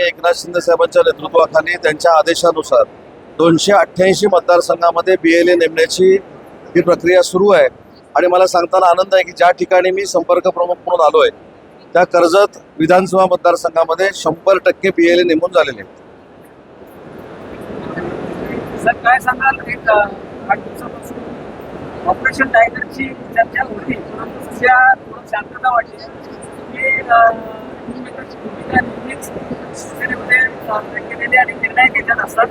एकनाथ शिंदे साहेबांच्या नेतृत्वाखाली त्यांच्या आदेशानुसार 288 मतदारसंघामध्ये BLA नेमण्याची ही प्रक्रिया सुरू आहे. आणि मला सांगताना आनंद आहे की ज्या ठिकाणी मी संपर्क प्रमुख म्हणून आलो आहे त्या कर्जत विधानसभा मतदारसंघामध्ये 100% BLA नेमून झालेले आहेत. सर काय सांगाल, एक 8 दिवसापासून ऑपरेशन टायगरची चर्चा होती, परंतु सध्या थोडं शांतता वाटली की भूमिकाची भूमिका नेहमीच शिवसेनेमध्ये व्यक्त केलेली आणि निर्णय घेतात असतात.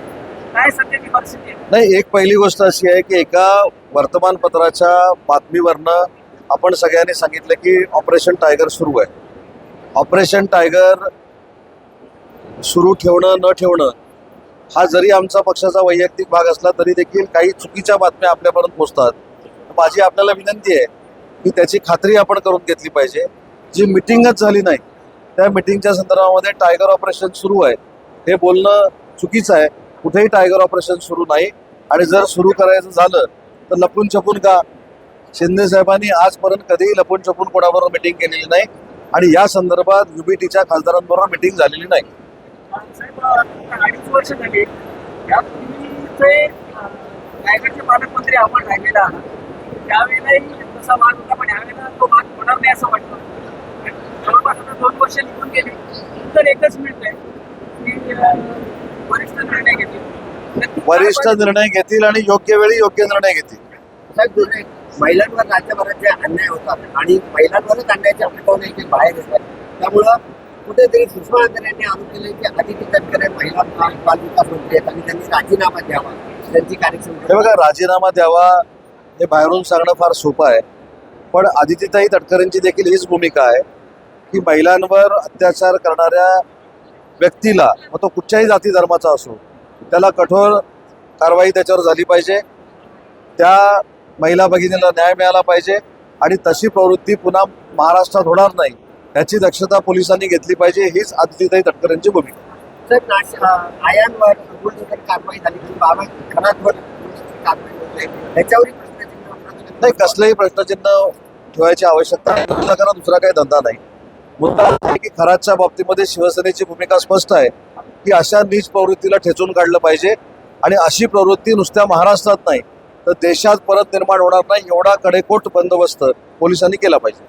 काय सध्याची परिस्थिती आहे? नाही, एक पहिली गोष्ट अशी आहे की एका वर्तमानपत्राच्या बातमीवरनं आपण सगळ्यांनी सांगितलं की ऑपरेशन टायगर सुरू आहे. ऑपरेशन टायगर सुरू ठेवणं न ठेवणं हा जरी आमचा पक्षाचा वैयक्तिक भाग असला तरी देखील काही चुकीच्या बातम्या आपल्यापर्यंत पोहोचतात. माझी आपल्याला विनंती आहे की त्याची खात्री आपण करून घेतली पाहिजे. जी मिटिंगच झाली नाही त्या मिटिंगच्या संदर्भामध्ये टायगर ऑपरेशन सुरू आहे हे बोलणं चुकीचं आहे. कुठेही टायगर ऑपरेशन सुरू नाही. आणि जर सुरू करायचं झालं तर लपून छपून का? शिंदे साहेबांनी आजपर्यंत कधीही लपून छपून कोणाबरोबर मिटिंग केलेली नाही आणि या संदर्भात UBTच्या खासदारांबरोबर मिटिंग झालेली नाही. साहेब 2.5 वर्ष झाली यापूर्वीचे रायगडचे पालकमंत्री आपण राहिलेला आहात, त्यावेळेलाही तसा वाद होता, पण यावेळेला तो वाद होणार नाही असं वाटतं. जवळपास आता 2 वर्ष निघून गेली तर एकच मिळतंय की वरिष्ठ निर्णय घेतील. वरिष्ठ निर्णय घेतील आणि योग्य वेळी योग्य निर्णय घेतील. साहेब, महिलांवर राज्यभरात जे अन्याय होतात आणि महिलांवरच अन्यायाचे आरोप बाहेर येतात, त्यामुळं कुठेतरी सुषमा यांनी आरोप केले की आदिती तटकरे महिला बालविकास मंत्री आहेत आणि त्यांनी राजीनामा द्यावा, त्यांची कार्यक्षमता. हे बघा, राजीनामा द्यावा हे बाहेरून सांगणं फार सोपं आहे, पण आदितीताई तटकरेंची देखील हीच भूमिका आहे की महिलांवर अत्याचार करणाऱ्या व्यक्तीला, मग तो कुठच्याही जाती धर्माचा असो, त्याला कठोर कारवाई त्याच्यावर झाली पाहिजे. त्या महिला भगिनीला न्याय मिळाला पाहिजे आणि तशी प्रवृत्ती पुन्हा महाराष्ट्रात होणार नाही याची दक्षता पोलिसांनी घेतली पाहिजे. हीच आदितीताई तटकरेंची भूमिका. सर, आयांवर कारवाई झाली की बाबा घरांवर कारवाई होत नाही, त्याच्यावरही प्रश्नचिन्ह नाही, कसलंही प्रश्नचिन्ह ठेवायची आवश्यकता नाही. कारण दुसरा काही धंदा नाही. मुद्दा असा आहे की खराच्या बाबतीमध्ये शिवसेनेची भूमिका स्पष्ट आहे की अशा नीच प्रवृत्तीला ठेचून काढलं पाहिजे आणि अशी प्रवृत्ती नुसत्या महाराष्ट्रात नाही तर देशात परत निर्माण होणार नाही एवढा कडेकोट बंदोबस्त पोलिसांनी केला पाहिजे.